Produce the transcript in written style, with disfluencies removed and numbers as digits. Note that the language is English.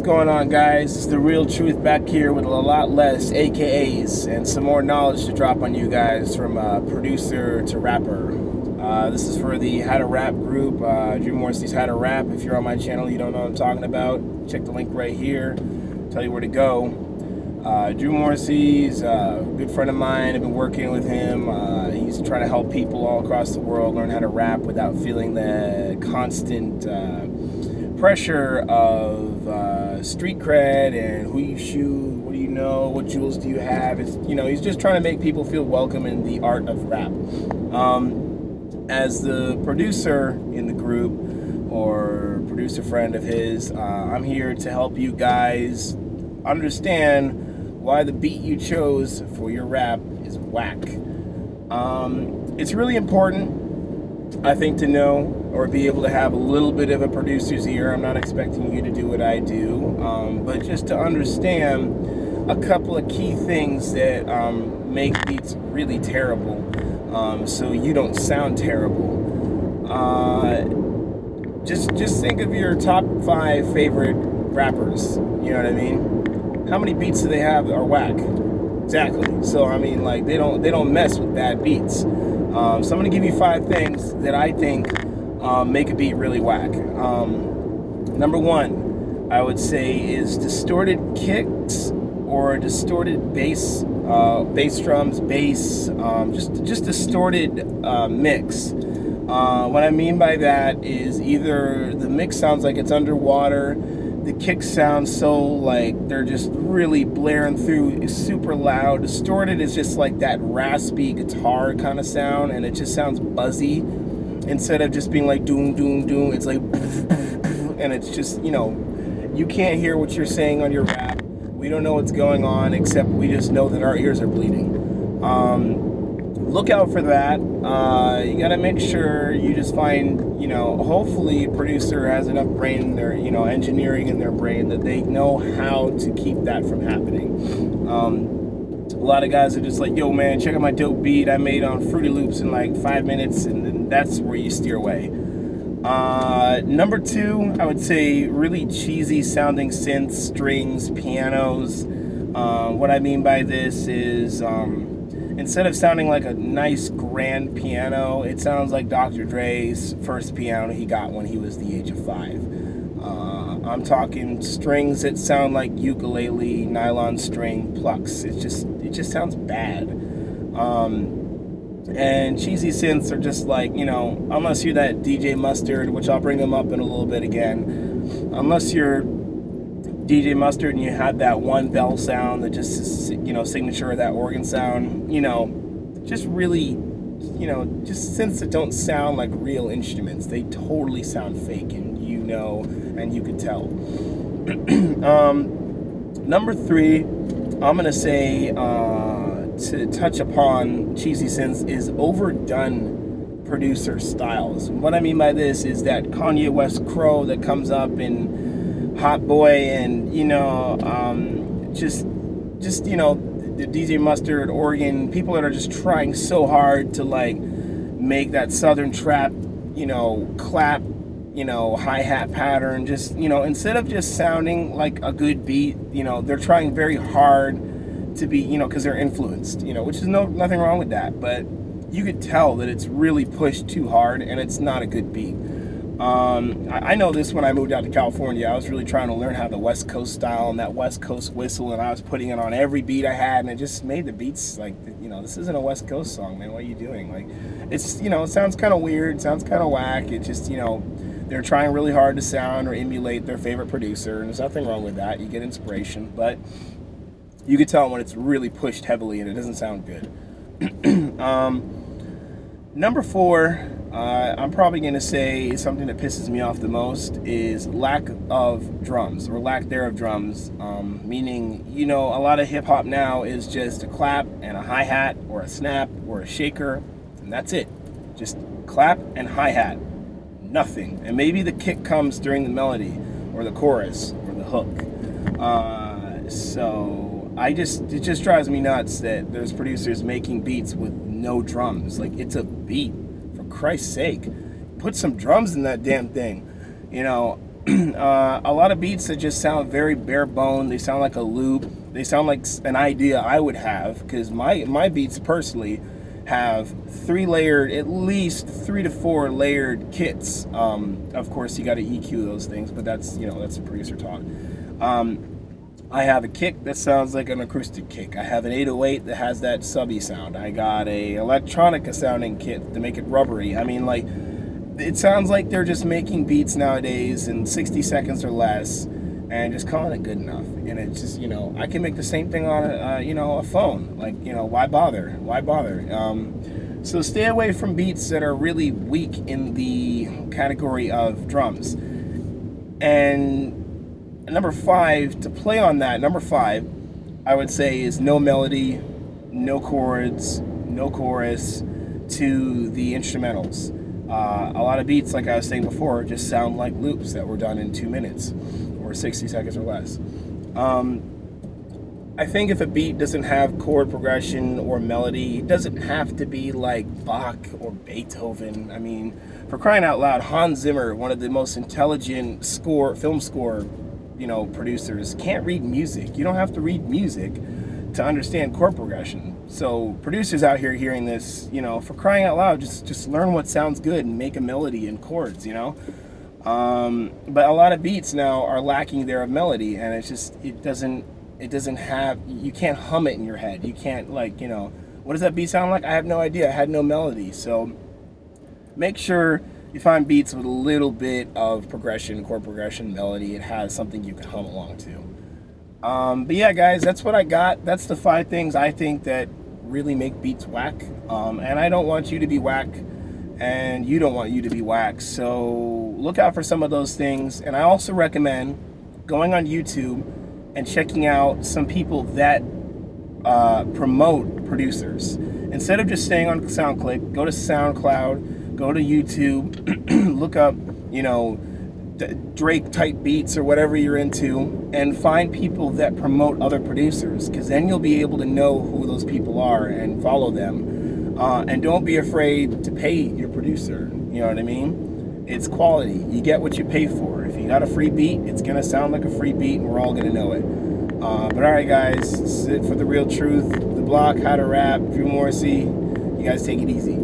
going on, guys? It's the real truth back here with a lot less AKAs and some more knowledge to drop on you guys, from producer to rapper. This is for the How to Rap group, Drew Morrissey's How to Rap. If you're on my channel, you don't know what I'm talking about, check the link right here, tell you where to go. Drew Morrissey's a good friend of mine. I've been working with him. He's trying to help people all across the world learn how to rap without feeling the constant pressure of street cred and who you shoot, what do you know, what jewels do you have. It's, you know, he's just trying to make people feel welcome in the art of rap. As the producer in the group, or producer friend of his, I'm here to help you guys understand why the beat you chose for your rap is whack. It's really important, I think, to know or be able to have a little bit of a producer's ear. I'm not expecting you to do what I do, but just to understand a couple of key things that make beats really terrible, so you don't sound terrible. Just think of your top 5 favorite rappers, you know what I mean? How many beats do they have that are whack? Exactly. So I mean, like, they don't mess with bad beats. So I'm gonna give you 5 things that I think make a beat really whack. Number 1, I would say, is distorted kicks or distorted bass drums, bass, just distorted mix. What I mean by that is either the mix sounds like it's underwater, the kicks sound so like they're just really blaring through, it's super loud. Distorted is just like that raspy guitar kind of sound, and it just sounds buzzy. Instead of just being like doom, doom, doom, it's like and it's just, you know, you can't hear what you're saying on your rap. We don't know what's going on, except we just know that our ears are bleeding. Look out for that. You gotta make sure you just find, you know, hopefully a producer has enough brain in their, you know, engineering in their brain that they know how to keep that from happening. A lot of guys are just like, yo man, check out my dope beat I made on Fruity Loops in like 5 minutes, and then that's where you steer away. Number 2, I would say really cheesy sounding synths, strings, pianos. What I mean by this is, instead of sounding like a nice grand piano, it sounds like Dr. Dre's first piano he got when he was the age of 5. I'm talking strings that sound like ukulele, nylon string plucks. It just sounds bad. And cheesy synths are just like, you know, unless you're that DJ Mustard, which I'll bring him up in a little bit again, unless you're DJ Mustard and you have that one bell sound that just is, you know, signature of that organ sound, you know, just really, you know, just synths that don't sound like real instruments. They totally sound fake, and you know, and you can tell. Number 3, I'm gonna say, to touch upon cheesy synths, is overdone producer styles. What I mean by this is that Kanye West crow that comes up in Hot Boy, and, you know, just you know, the DJ Mustard organ, people that are just trying so hard to like make that southern trap, you know, clap, you know, hi-hat pattern, just, you know, instead of just sounding like a good beat, you know, they're trying very hard to be, you know, because they're influenced, you know, which is nothing wrong with that, but you could tell that it's really pushed too hard and it's not a good beat. I know this when I moved out to California. I was really trying to learn how the West Coast style and that West Coast whistle, and I was putting it on every beat I had, and it just made the beats like, you know, this isn't a West Coast song, man. What are you doing? Like, it's, you know, it sounds kind of weird, sounds kind of whack. It just, you know, they're trying really hard to sound or emulate their favorite producer, and there's nothing wrong with that. You get inspiration, but you can tell when it's really pushed heavily and it doesn't sound good. Number 4, I'm probably going to say something that pisses me off the most is lack of drums, or lack there of drums, meaning, you know, a lot of hip-hop now is just a clap and a hi-hat or a snap or a shaker, and that's it. Just clap and hi-hat, nothing. And maybe the kick comes during the melody or the chorus or the hook. So it just drives me nuts that there's producers making beats with no drums. Like, it's a beat, for Christ's sake. Put some drums in that damn thing. You know, A lot of beats that just sound very bare bone. They sound like a loop. They sound like an idea I would have, because my beats personally have at least 3 to 4 layered kits. Of course, you got to EQ those things, but that's, you know, that's producer talk. I have a kick that sounds like an acoustic kick. I have an 808 that has that subby sound. I got a electronica sounding kit to make it rubbery. I mean, like, it sounds like they're just making beats nowadays in 60 seconds or less and just calling it good enough. And it's just, you know, I can make the same thing on a phone. Like, you know, why bother? Why bother? So stay away from beats that are really weak in the category of drums. And number 5, to play on that, number 5, I would say, is no melody, no chords, no chorus to the instrumentals. A lot of beats, like I was saying before, just sound like loops that were done in 2 minutes or 60 seconds or less. I think if a beat doesn't have chord progression or melody, it doesn't have to be like Bach or Beethoven. I mean, for crying out loud, Hans Zimmer, one of the most intelligent film score, you know, producers, can't read music. You don't have to read music to understand chord progression. So producers out here hearing this, you know, for crying out loud, just learn what sounds good and make a melody and chords, you know. But a lot of beats now are lacking their melody, and it's just, it doesn't have, you can't hum it in your head. You can't, like, you know, what does that beat sound like? I have no idea. I had no melody. So make sure you find beats with a little bit of progression, chord progression, melody. It has something you can hum along to. But yeah, guys, that's what I got. That's the 5 things I think that really make beats whack. And I don't want you to be whack, and you don't want you to be whack. So look out for some of those things. And I also recommend going on YouTube and checking out some people that promote producers. Instead of just staying on SoundClick, go to SoundCloud, go to YouTube, look up, you know, Drake type beats or whatever you're into, and find people that promote other producers, because then you'll be able to know who those people are and follow them. And don't be afraid to pay your producer, you know what I mean? It's quality. You get what you pay for. If you got a free beat, it's gonna sound like a free beat, and we're all gonna know it. But alright guys, this is it for The Real Truth, The Block, How to Rap, Drew Morrissey. You guys take it easy.